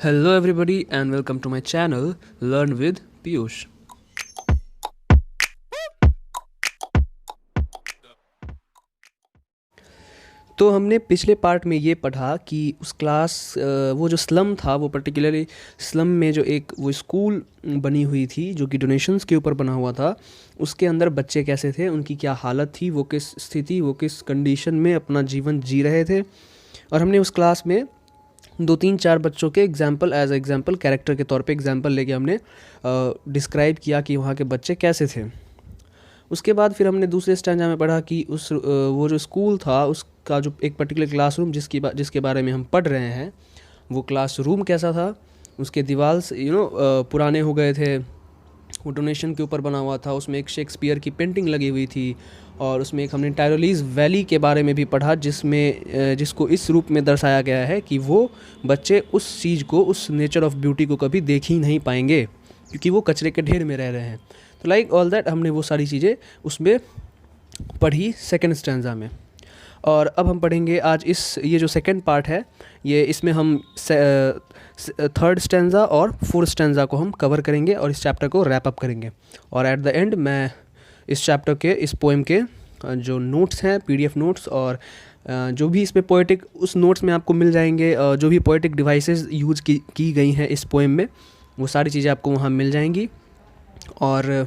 Hello, everybody, and welcome to my channel Learn with Piyush. तो हमने पिछले part में ये पढ़ा कि उस वो जो स्लम था, वो पर्टिकुलरली स्लम में जो एक वो स्कूल बनी हुई थी जो कि डोनेशंस के ऊपर बना हुआ था। उसके अंदर बच्चे कैसे थे, उनकी क्या हालत थी, वो किस स्थिति, वो किस कंडीशन में अपना जीवन जी रहे थे। और हमने उस क्लास में 2 3 4 बच्चों के एग्जाम्पल कैरेक्टर के तौर पे एग्जाम्पल लेके हमने डिस्क्राइब किया कि वहाँ के बच्चे कैसे थे। उसके बाद फिर हमने दूसरे स्टैंजा में पढ़ा कि वो जो स्कूल था उसका जो एक पर्टिकुलर क्लासरूम जिसके बारे में हम पढ़ रहे हैं, वो क्लासरूम कैसा था। उसके दीवार पुराने हो गए थे, वो डोनेशन के ऊपर बना हुआ था, उसमें एक शेक्सपियर की पेंटिंग लगी हुई थी। और उसमें एक हमने टायरोलीज़ वैली के बारे में भी पढ़ा जिसको इस रूप में दर्शाया गया है कि वो बच्चे उस चीज़ को, उस नेचर ऑफ ब्यूटी को कभी देख ही नहीं पाएंगे क्योंकि वो कचरे के ढेर में रह रहे हैं। तो लाइक ऑल दैट हमने वो सारी चीज़ें उसमें पढ़ी सेकेंड स्टैंजा में। और अब हम पढ़ेंगे आज ये जो सेकेंड पार्ट है, ये इसमें हम थर्ड स्टैंजा और फोर्थ स्टैंजा को हम कवर करेंगे और इस चैप्टर को रैप अप करेंगे। और एट द एंड मैं इस चैप्टर के, इस पोएम के जो नोट्स हैं, पीडीएफ नोट्स, और जो भी इसमें पोएटिक, उस नोट्स में आपको मिल जाएंगे जो भी पोएटिक डिवाइसेस यूज की गई हैं इस पोएम में, वो सारी चीज़ें आपको वहाँ मिल जाएंगी। और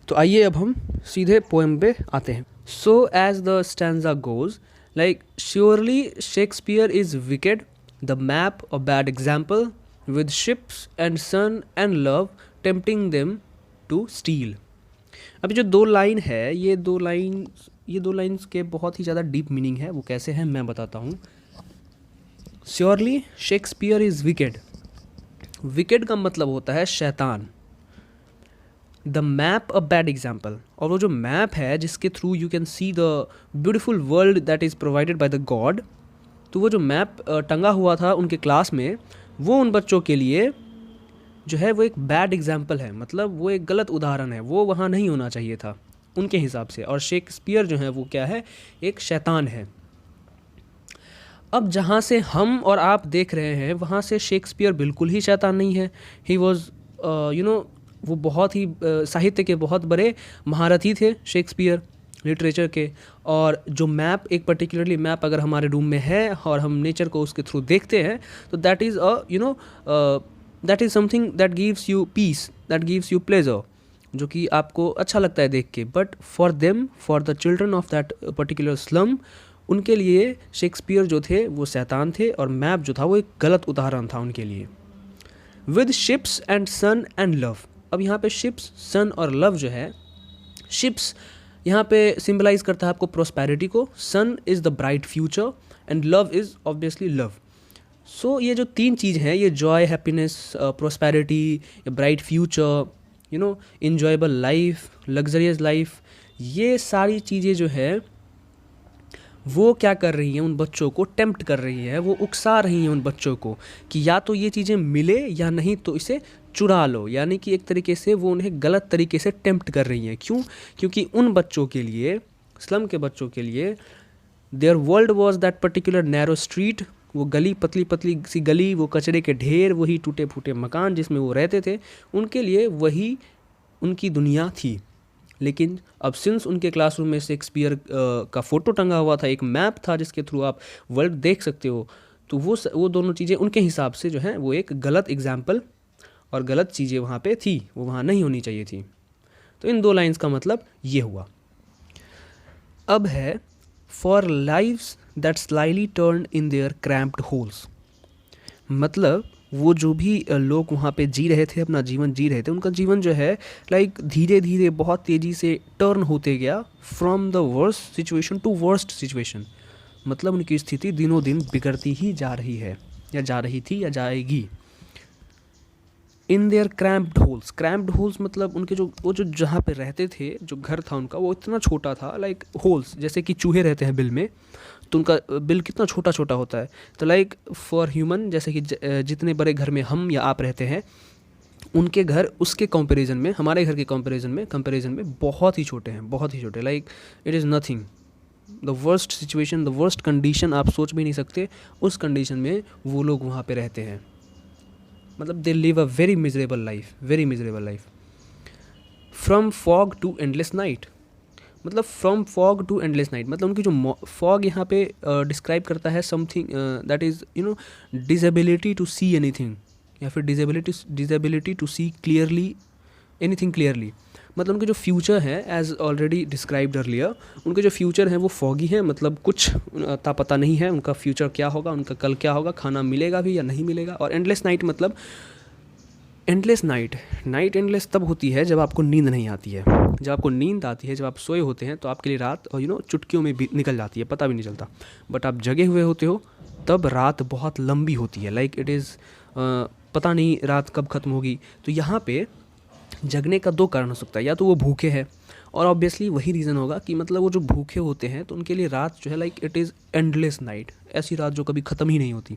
तो आइए अब हम सीधे पोएम पे आते हैं। So as the stanza goes, like surely Shakespeare is wicked, the map a bad example, with ships and sun and love tempting them to steal. अभी जो दो लाइन है, ये दो लाइन्स के बहुत ही ज़्यादा डीप मीनिंग है। वो कैसे हैं मैं बताता हूँ। Surely Shakespeare is wicked, wicked का मतलब होता है शैतान। The map a bad example, और वो जो मैप है जिसके through you can see the beautiful world that is provided by the God, तो वो जो मैप टंगा हुआ था उनके क्लास में, वो उन बच्चों के लिए जो है वो एक बैड एग्जाम्पल है, मतलब वो एक गलत उदाहरण है, वो वहाँ नहीं होना चाहिए था उनके हिसाब से। और शेक्सपियर जो है वो क्या है, एक शैतान है। अब जहाँ से हम और आप देख रहे हैं वहाँ से शेक्सपियर बिल्कुल ही शैतान नहीं है। ही वॉज वो बहुत ही साहित्य के बहुत बड़े महारथी थे शेक्सपियर, लिटरेचर के। और जो मैप, एक पर्टिकुलरली मैप अगर हमारे रूम में है और हम नेचर को उसके थ्रू देखते हैं, तो that is that is something that gives you peace, that gives you pleasure, जो कि आपको अच्छा लगता है देख के। But for them, for the children of that particular slum, उनके लिए शेक्सपियर जो थे वो शैतान थे, और मैप जो था वो एक गलत उदाहरण था उनके लिए। With ships and sun and love, अब यहाँ पे शिप्स, सन और लव जो है, शिप्स यहाँ पे सिंबलाइज करता है आपको प्रोस्पेरिटी को, son is the bright future and love is obviously love. So ये जो तीन चीज़ हैं, ये joy, happiness, prosperity, bright future, enjoyable life, luxurious life, ये सारी चीज़ें जो है वो क्या कर रही हैं, उन बच्चों को टेम्प्ट कर रही है, वो उकसा रही हैं उन बच्चों को कि या तो ये चीज़ें मिले या नहीं तो इसे चुरा लो। यानी कि एक तरीके से वो उन्हें गलत तरीके से टेम्प्ट कर रही हैं। क्यों? क्योंकि उन बच्चों के लिए, स्लम के बच्चों के लिए, there world was that particular narrow street, वो गली, पतली पतली सी गली, वो कचरे के ढेर, वही टूटे फूटे मकान जिसमें वो रहते थे, उनके लिए वही उनकी दुनिया थी। लेकिन अब सिंस उनके क्लासरूम में शेक्सपियर का फ़ोटो टंगा हुआ था, एक मैप था जिसके थ्रू आप वर्ल्ड देख सकते हो, तो वो दोनों चीज़ें उनके हिसाब से जो हैं वो एक गलत एग्जाम्पल और गलत चीज़ें वहाँ पे थी, वो वहाँ नहीं होनी चाहिए थी। तो इन दो लाइंस का मतलब ये हुआ। अब है for lives that slightly turn in their cramped holes, मतलब वो जो भी लोग वहाँ पे जी रहे थे, अपना जीवन जी रहे थे, उनका जीवन जो है लाइक धीरे धीरे बहुत तेज़ी से टर्न होते गया from the worst situation to worst situation, मतलब उनकी स्थिति दिनों दिन बिगड़ती ही जा रही है, या जा रही थी या जाएगी। In their cramped holes, cramped holes मतलब उनके वो जो जहाँ पे रहते थे, जो घर था उनका, वो इतना छोटा था, लाइक होल्स, जैसे कि चूहे रहते हैं बिल में, तो उनका बिल कितना छोटा छोटा होता है। तो लाइक फॉर ह्यूमन, जैसे कि जितने बड़े घर में हम या आप रहते हैं, उनके घर उसके कंपैरिजन में, हमारे घर के कंपैरिजन में बहुत ही छोटे हैं, बहुत ही छोटे। Like it is nothing. The worst situation, the worst condition आप सोच भी नहीं सकते, उस कंडीशन में वो लोग वहाँ पे रहते हैं। मतलब they live a very miserable life, very miserable life. From fog to endless night, मतलब from fog to endless night, मतलब उनकी जो फॉग यहाँ पे डिस्क्राइब करता है something that is disability to see anything, या फिर disability to see clearly anything clearly. मतलब उनके जो फ्यूचर है, एज ऑलरेडी डिस्क्राइब्ड अर्लियर, उनके जो फ्यूचर हैं वो फॉगी हैं, मतलब कुछ अता पता नहीं है उनका फ्यूचर क्या होगा, उनका कल क्या होगा, खाना मिलेगा भी या नहीं मिलेगा। और एंडलेस नाइट मतलब एंडलेस नाइट एंडलेस तब होती है जब आपको नींद नहीं आती है। जब आपको नींद आती है, जब आप सोए होते हैं, तो आपके लिए रात और चुटकियों में भी निकल जाती है, पता भी नहीं चलता। बट आप जगे हुए होते हो तब रात बहुत लंबी होती है, लाइक इट इज़ पता नहीं रात कब ख़त्म होगी। तो यहाँ पे जगने का 2 कारण हो सकता है, या तो वो भूखे हैं, और ऑब्वियसली वही रीज़न होगा कि मतलब वो जो भूखे होते हैं तो उनके लिए रात जो है like it is endless night, ऐसी रात जो कभी ख़त्म ही नहीं होती।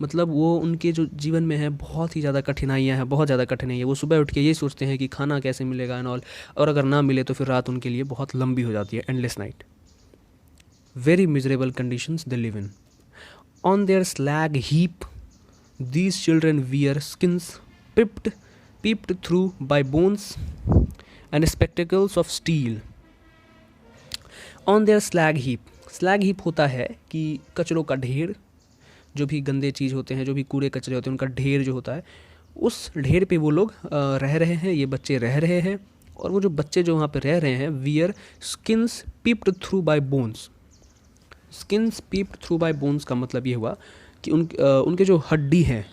मतलब वो उनके जो जीवन में है बहुत ही ज़्यादा कठिनाइयाँ हैं, बहुत ज़्यादा कठिनाई है। वो सुबह उठ के यही सोचते हैं कि खाना कैसे मिलेगा एंड ऑल, और अगर ना मिले तो फिर रात उनके लिए बहुत लंबी हो जाती है, endless night. Very miserable conditions they live in. On their slag heap these children wear skins peeped through by bones and spectacles of steel on their slag heap होता है कि कचरों का ढेर, जो भी गंदे चीज़ होते हैं, जो भी कूड़े कचरे होते हैं, उनका ढेर जो होता है, उस ढेर पे वो लोग रह रहे हैं, ये बच्चे रह रहे हैं। और वो जो बच्चे जो वहाँ पे रह रहे हैं, wear skins peeped through bye bones. Skins peeped through bye bones का मतलब ये हुआ कि उनके जो हड्डी हैं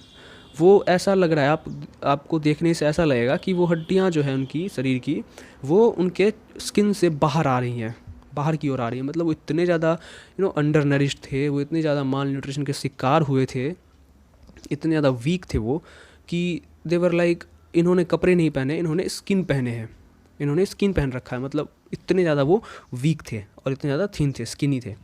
वो ऐसा लग रहा है, आपको देखने से ऐसा लगेगा कि वो हड्डियाँ जो है उनकी शरीर की, वो उनके स्किन से बाहर आ रही हैं, बाहर की ओर आ रही हैं। मतलब वो इतने ज़्यादा अंडर नरिश्ड थे, वो इतने ज़्यादा माल न्यूट्रिशन के शिकार हुए थे, इतने ज़्यादा वीक थे वो कि देवर लाइक, इन्होंने कपड़े नहीं पहने, इन्होंने स्किन पहने हैं, इन्होंने स्किन पहन रखा है। मतलब इतने ज़्यादा वो वीक थे और इतने ज़्यादा थिन थे, स्किनी थे।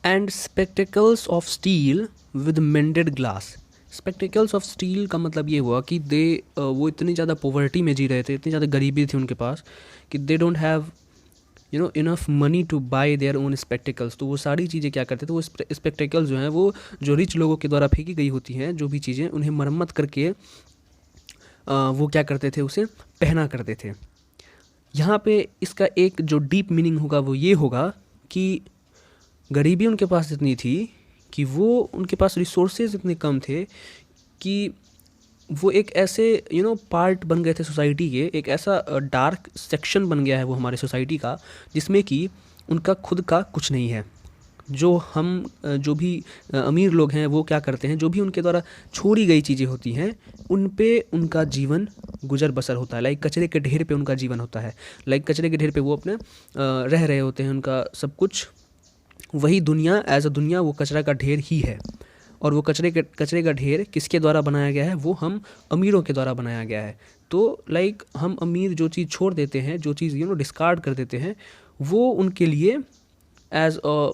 And spectacles of steel with मेंडेड glass. Spectacles of steel का मतलब ये हुआ कि वो इतनी ज़्यादा पॉवर्टी में जी रहे थे, इतनी ज़्यादा गरीबी थी उनके पास कि they don't have enough money to buy their own spectacles. तो वो सारी चीज़ें क्या करते थे, वो स्पेक्टिकल्स जो हैं वो जो रिच लोगों के द्वारा फेंकी गई होती हैं, जो भी चीज़ें, उन्हें मरम्मत करके वो क्या करते थे, उसे पहना करते थे। यहाँ पे इसका एक जो डीप मीनिंग होगा वो ये होगा कि गरीबी उनके पास इतनी थी कि वो उनके पास रिसोर्सेज इतने कम थे कि वो एक ऐसे पार्ट बन गए थे सोसाइटी के, एक ऐसा डार्क सेक्शन बन गया है वो हमारे सोसाइटी का, जिसमें कि उनका खुद का कुछ नहीं है। जो भी अमीर लोग हैं वो क्या करते हैं, जो भी उनके द्वारा छोड़ी गई चीज़ें होती हैं उन पे उनका जीवन गुजर बसर होता है। लाइक कचरे के ढेर पे उनका जीवन होता है, लाइक कचरे के ढेर पे वो अपने रह रहे होते हैं, उनका सब कुछ वही दुनिया, एज अ दुनिया वो कचरा का ढेर ही है। और वो कचरे का ढेर किसके द्वारा बनाया गया है, वो हम अमीरों के द्वारा बनाया गया है। तो लाइक हम अमीर जो चीज़ छोड़ देते हैं, जो चीज़ डिस्कार्ड कर देते हैं, वो उनके लिए as a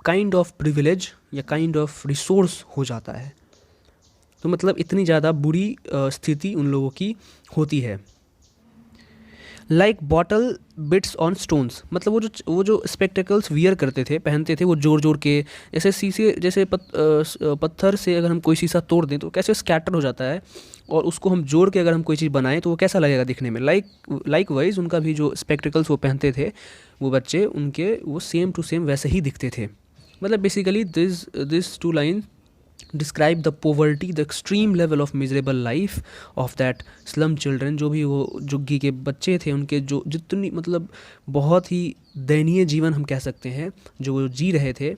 kind of privilege या काइंड ऑफ रिसोर्स हो जाता है। तो मतलब इतनी ज़्यादा बुरी स्थिति उन लोगों की होती है। Like bottle beads on stones, मतलब वो जो स्पेक्टिकल्स वियर करते थे, पहनते थे, वो जोड़ जोड़ के जैसे शीशे, जैसे पत्थर से अगर हम कोई शीशा तोड़ दें तो कैसे स्कैटर हो जाता है, और उसको हम जोड़ के अगर हम कोई चीज़ बनाएं तो वो कैसा लगेगा दिखने में। लाइक वाइज उनका भी जो स्पेक्टिकल्स वो पहनते थे वो बच्चे, उनके वो सेम टू सेम वैसे ही दिखते थे। मतलब basically this 2 line describe the poverty, the extreme level of miserable life of that slum children. जो भी वो झुग्गी के बच्चे थे, उनके जो जितनी मतलब बहुत ही दयनीय जीवन हम कह सकते हैं जो वो जी रहे थे,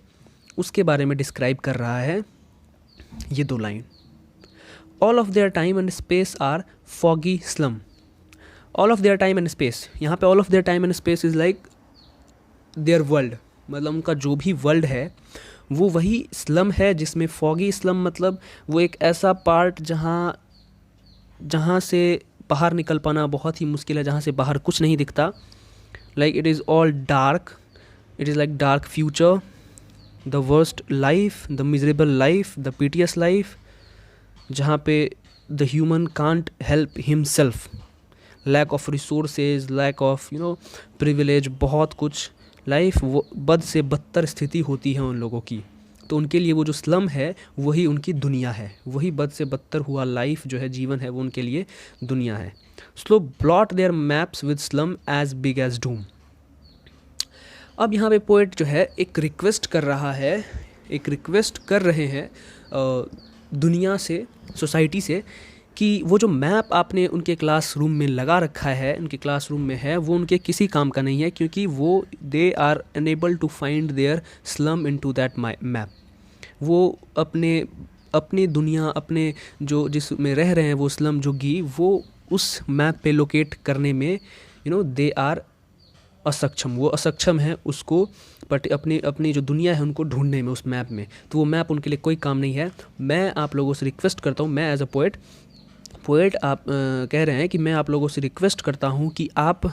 उसके बारे में डिस्क्राइब कर रहा है ये 2 line. All of their time and space are foggy slum. All of their time and space, यहाँ पे all of their time and space is like their world, मतलब उनका जो भी वर्ल्ड है वो वही स्लम है, जिसमें फॉगी स्लम मतलब वो एक ऐसा पार्ट जहाँ से बाहर निकल पाना बहुत ही मुश्किल है, जहाँ से बाहर कुछ नहीं दिखता। Like it is all dark, it is like dark future, the worst life, the miserable life, the piteous life, जहाँ पे the human can't help himself, lack of resources, lack of privilege, बहुत कुछ। लाइफ वो बद से बदतर स्थिति होती है उन लोगों की, तो उनके लिए वो जो स्लम है वही उनकी दुनिया है, वही बद से बदतर हुआ लाइफ जो है, जीवन है, वो उनके लिए दुनिया है। Slow blot their maps with slum as big as doom. अब यहाँ पे पोएट जो है एक रिक्वेस्ट कर रहा है, एक रिक्वेस्ट कर रहे हैं दुनिया से, सोसाइटी से, कि वो जो मैप आपने उनके क्लासरूम में लगा रखा है, उनके क्लासरूम में है, वो उनके किसी काम का नहीं है, क्योंकि वो they are unable to find their slum into that map. वो अपनी दुनिया, अपने जो जिसमें रह रहे हैं वो स्लम जोगी, वो उस मैप पे लोकेट करने में दे आर असक्षम, वो असक्षम है उसको बट अपनी जो दुनिया है उनको ढूंढने में उस मैप में। तो वो मैप उनके लिए कोई काम नहीं है। मैं आप लोगों से रिक्वेस्ट करता हूँ, मैं एज अ पोएट आप कह रहे हैं कि मैं आप लोगों से रिक्वेस्ट करता हूँ कि आप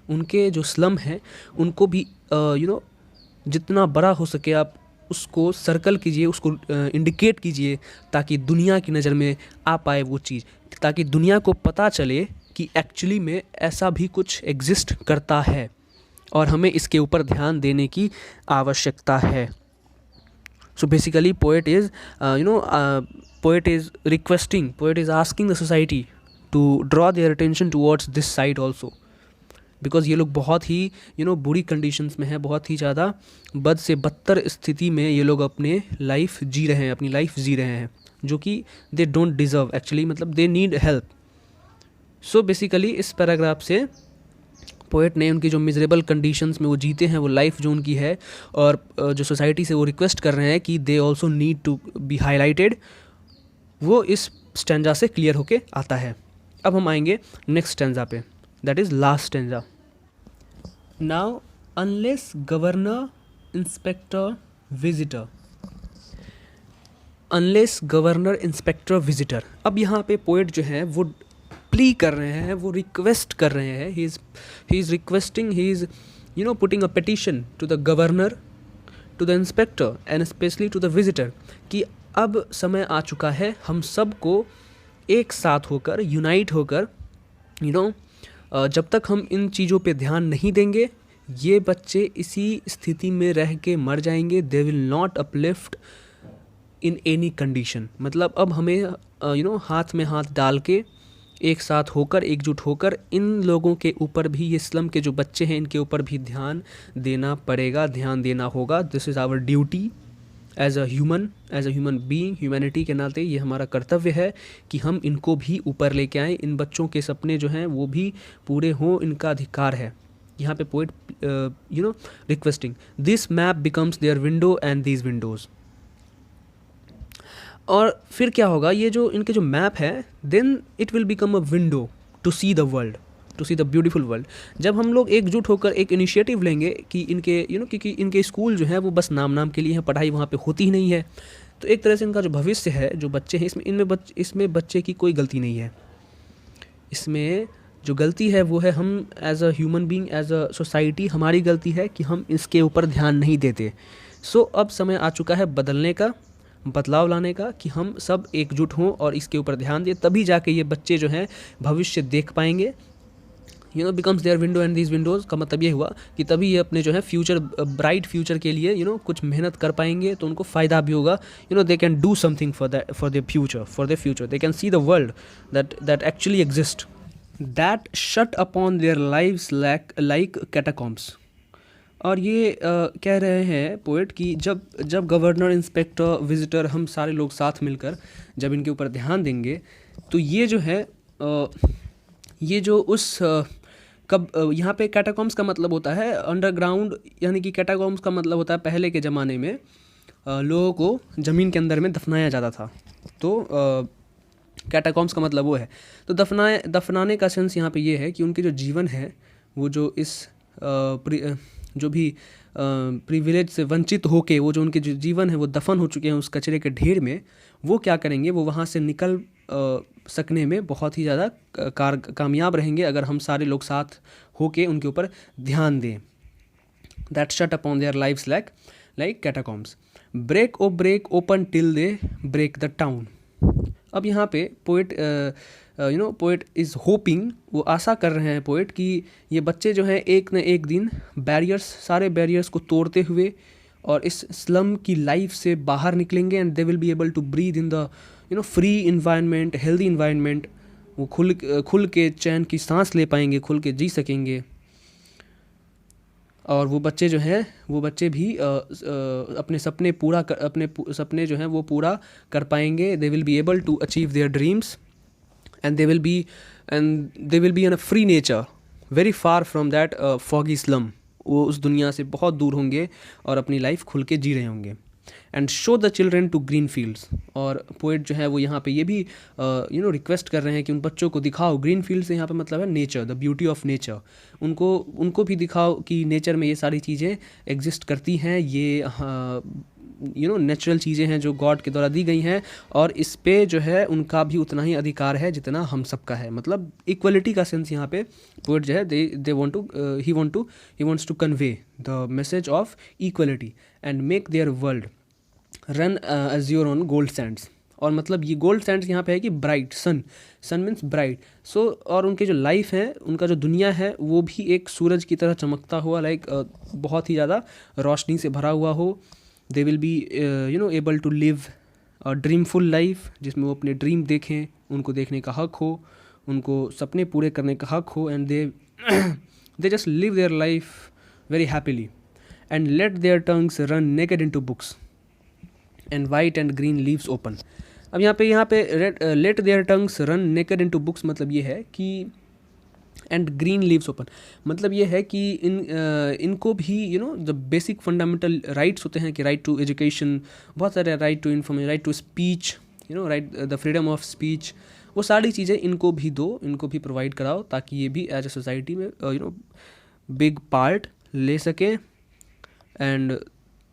उनके जो स्लम है उनको भी जितना बड़ा हो सके आप उसको सर्कल कीजिए, उसको इंडिकेट कीजिए, ताकि दुनिया की नज़र में आ पाए वो चीज़, ताकि दुनिया को पता चले कि एक्चुअली में ऐसा भी कुछ एग्जिस्ट करता है और हमें इसके ऊपर ध्यान देने की आवश्यकता है। So basically poet is requesting, poet is asking the society to draw their attention towards this side also, because ये लोग बहुत ही बुरी कंडीशंस में है, बहुत ही ज़्यादा बद से बदतर स्थिति में ये लोग अपनी लाइफ जी रहे हैं, जो कि दे डोंट डिज़र्व एक्चुअली, मतलब they need help. So basically इस पैराग्राफ से पोएट ने उनकी जो मिजरेबल कंडीशंस में वो जीते हैं, वो लाइफ जो उनकी है, और जो सोसाइटी से वो रिक्वेस्ट कर रहे हैं कि they also need to be highlighted, वो इस स्टैंजा से क्लियर होके आता है। अब हम आएंगे नेक्स्ट स्टैंजा पे, that is last stanza. Now unless governor inspector visitor, unless governor inspector visitor. अब यहाँ पे पोएट जो है वो प्ली कर रहे हैं, वो रिक्वेस्ट कर रहे हैं, he is requesting, he is putting a petition to the governor, to the inspector and specially to the visitor, कि अब समय आ चुका है हम सबको एक साथ होकर, यूनाइट होकर, जब तक हम इन चीज़ों पे ध्यान नहीं देंगे ये बच्चे इसी स्थिति में रह के मर जाएंगे। They will not uplift in any condition. मतलब अब हमें हाथ में हाथ डाल के एक साथ होकर, एकजुट होकर इन लोगों के ऊपर भी, ये स्लम के जो बच्चे हैं इनके ऊपर भी ध्यान देना पड़ेगा, ध्यान देना होगा। This is our duty as a human being, humanity के नाते ये हमारा कर्तव्य है कि हम इनको भी ऊपर लेके आएँ, इन बच्चों के सपने जो हैं वो भी पूरे हों, इनका अधिकार है। यहाँ पे poet requesting, this map becomes their window and these windows. और फिर क्या होगा, ये जो इनके जो मैप है, then it will become a window to see the world, to see the beautiful world. जब हम लोग एकजुट होकर एक इनिशिएटिव लेंगे कि इनके क्योंकि इनके स्कूल जो है वो बस नाम के लिए हैं, पढ़ाई वहाँ पे होती ही नहीं है, तो एक तरह से इनका जो भविष्य है, जो बच्चे हैं, इसमें बच्चे की कोई गलती नहीं है। इसमें जो गलती है वो है हम as a human being, as a society, हमारी गलती है कि हम इसके ऊपर ध्यान नहीं देते। सो अब समय आ चुका है बदलने का, बदलाव लाने का, कि हम सब एकजुट हों और इसके ऊपर ध्यान दें, तभी जाके ये बच्चे जो हैं भविष्य देख पाएंगे। Becomes their window and these windows का मतलब ये हुआ कि तभी ये अपने जो है फ्यूचर, ब्राइट फ्यूचर के लिए कुछ मेहनत कर पाएंगे, तो उनको फ़ायदा भी होगा। They can do something for their future, they can see the world that actually exist, that shut upon their lives like catacombs. और ये कह रहे हैं पोएट कि जब गवर्नर, इंस्पेक्टर, विजिटर, हम सारे लोग साथ मिलकर जब इनके ऊपर ध्यान देंगे, तो ये जो है ये जो उस यहाँ पे कैटाकॉम्ब्स का मतलब होता है अंडरग्राउंड, यानी कि कैटाकॉम्ब्स का मतलब होता है पहले के ज़माने में लोगों को ज़मीन के अंदर में दफनाया जाता था, तो कैटाकॉम्ब्स का मतलब वो है। तो दफनाने का सेंस यहाँ पे ये है कि उनके जो जीवन है, वो जो इस जो भी प्रिविलेज से वंचित होके वो जो उनके जो जीवन है वो दफन हो चुके हैं उस कचरे के ढेर में, वो क्या करेंगे, वो वहाँ से निकल सकने में बहुत ही ज़्यादा कामयाब रहेंगे अगर हम सारे लोग साथ होके उनके ऊपर ध्यान दें। That shut upon their lives like catacombs, break open till they break the town. अब यहाँ पे पोएट पोएट इज़ होपिंग, वो आशा कर रहे हैं पोएट कि ये बच्चे जो हैं एक न एक दिन सारे बैरियर्स को तोड़ते हुए और इस स्लम की लाइफ से बाहर निकलेंगे and they will be able to breathe in the free environment, healthy environment. वो खुल के चैन की सांस ले पाएंगे, खुल के जी सकेंगे। और वो बच्चे जो हैं वो बच्चे भी अपने सपने जो हैं वो पूरा कर पाएंगे। They will be able to achieve their dreams and they will be in a free nature, very far from that foggy slum. वो उस दुनिया से बहुत दूर होंगे और अपनी लाइफ खुल के जी रहे होंगे। And show the children to green fields. और पोइट जो है वो यहाँ पे ये भी रिक्वेस्ट कर रहे हैं कि उन बच्चों को दिखाओ, ग्रीन फील्ड से यहाँ पे मतलब है nature, the beauty of nature. उनको भी दिखाओ कि नेचर में ये सारी चीज़ें एग्जिस्ट करती हैं, ये नेचुरल चीज़ें हैं जो गॉड के द्वारा दी गई हैं, और इस पे जो है उनका भी उतना ही अधिकार है जितना हम सबका है। मतलब इक्वलिटी का सेंस यहाँ पे पोइट जो है he wants to convey the message of equality and make their world run azure on gold sands. और मतलब ये गोल्ड सैंड्स यहाँ पे है कि bright sun means bright. So और उनके जो लाइफ है, उनका जो दुनिया है वो भी एक सूरज की तरह चमकता हुआ, लाइक बहुत ही ज़्यादा रोशनी से भरा हुआ हो। They will be able to live a dreamful life, जिसमें वो अपने ड्रीम देखें, उनको देखने का हक हो, उनको सपने पूरे करने का हक हो। And they just live their life very happily and let their tongues run naked into books and white and green leaves open. अब यहाँ पे let their tongues run naked into books मतलब ये है कि एंड ग्रीन लीव्स ओपन मतलब ये है कि इनको भी द बेसिक फंडामेंटल राइट्स होते हैं कि राइट टू एजुकेशन, बहुत सारे right to information, right to speech, right the freedom of speech, वो सारी चीज़ें इनको भी दो, इनको भी प्रोवाइड कराओ, ताकि ये भी एज ए सोसाइटी में बिग पार्ट ले सकें। And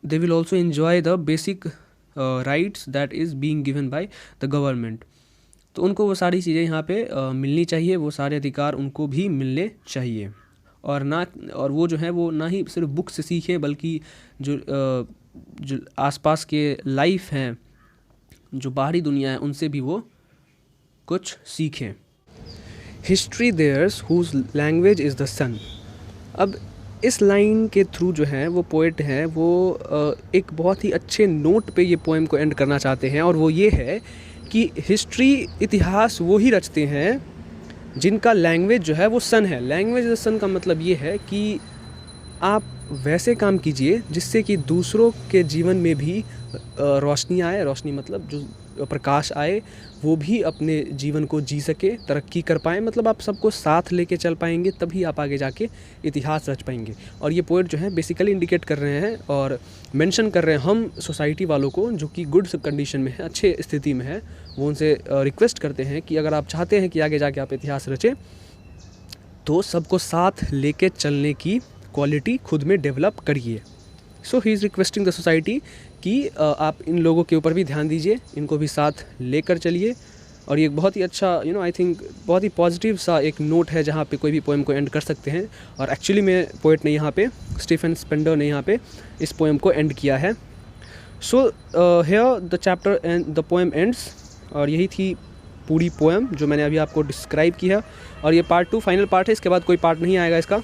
they will also enjoy the basic rights that is being given by the government. तो उनको वो सारी चीज़ें यहाँ पे मिलनी चाहिए, वो सारे अधिकार उनको भी मिलने चाहिए। और वो जो है वो ना ही सिर्फ बुक से सीखें, बल्कि जो आसपास के लाइफ हैं, जो बाहरी दुनिया है, उनसे भी वो कुछ सीखें। History theirs whose language is the sun. अब इस लाइन के थ्रू जो है वो पोइट हैं वो एक बहुत ही अच्छे नोट पे ये पोएम को एंड करना चाहते हैं, और वो ये है कि हिस्ट्री, इतिहास वो ही रचते हैं जिनका लैंग्वेज जो है वो सन है। लैंग्वेज द सन का मतलब ये है कि आप वैसे काम कीजिए जिससे कि दूसरों के जीवन में भी रोशनी आए, रोशनी मतलब जो प्रकाश आए, वो भी अपने जीवन को जी सके, तरक्की कर पाएँ। मतलब आप सबको साथ लेके चल पाएंगे, तभी आप आगे जाके इतिहास रच पाएंगे। और ये पोएट जो है बेसिकली इंडिकेट कर रहे हैं और मेंशन कर रहे हैं हम सोसाइटी वालों को, जो कि गुड कंडीशन में है, अच्छे स्थिति में है, वो उनसे रिक्वेस्ट करते हैं कि अगर आप चाहते हैं कि आगे जाके आप इतिहास रचें, तो सबको साथ लेके चलने की क्वालिटी खुद में डेवलप करिए। So he is requesting the society कि आप इन लोगों के ऊपर भी ध्यान दीजिए, इनको भी साथ लेकर चलिए। और ये बहुत ही अच्छा आई थिंक बहुत ही पॉजिटिव सा एक नोट है जहाँ पे कोई भी पोएम को एंड कर सकते हैं। और एक्चुअली में पोएट ने यहाँ पे, स्टीफन स्पेंडर ने यहाँ पे इस पोएम को एंड किया है। So here the chapter and the poem ends. और यही थी पूरी पोएम जो मैंने अभी आपको डिस्क्राइब की है। और ये पार्ट 2 फाइनल पार्ट है, इसके बाद कोई पार्ट नहीं आएगा इसका।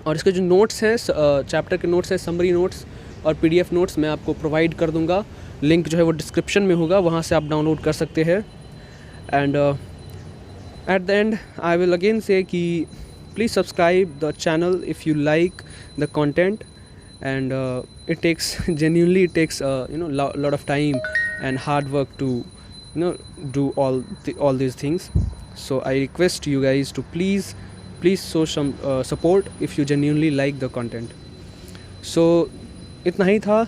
और इसके जो नोट्स हैं, चैप्टर के नोट्स हैं, समरी नोट्स और PDF नोट्स मैं आपको प्रोवाइड कर दूंगा। लिंक जो है वो डिस्क्रिप्शन में होगा, वहाँ से आप डाउनलोड कर सकते हैं। And at the and I will again से कि please subscribe the channel if you like the content. And it takes genuinely it takes lot of time and hard work to do all these things. So I request you guys to please show some support if you genuinely like the content. So इतना ही था,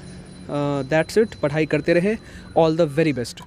that's it. पढ़ाई करते रहे, all the very best.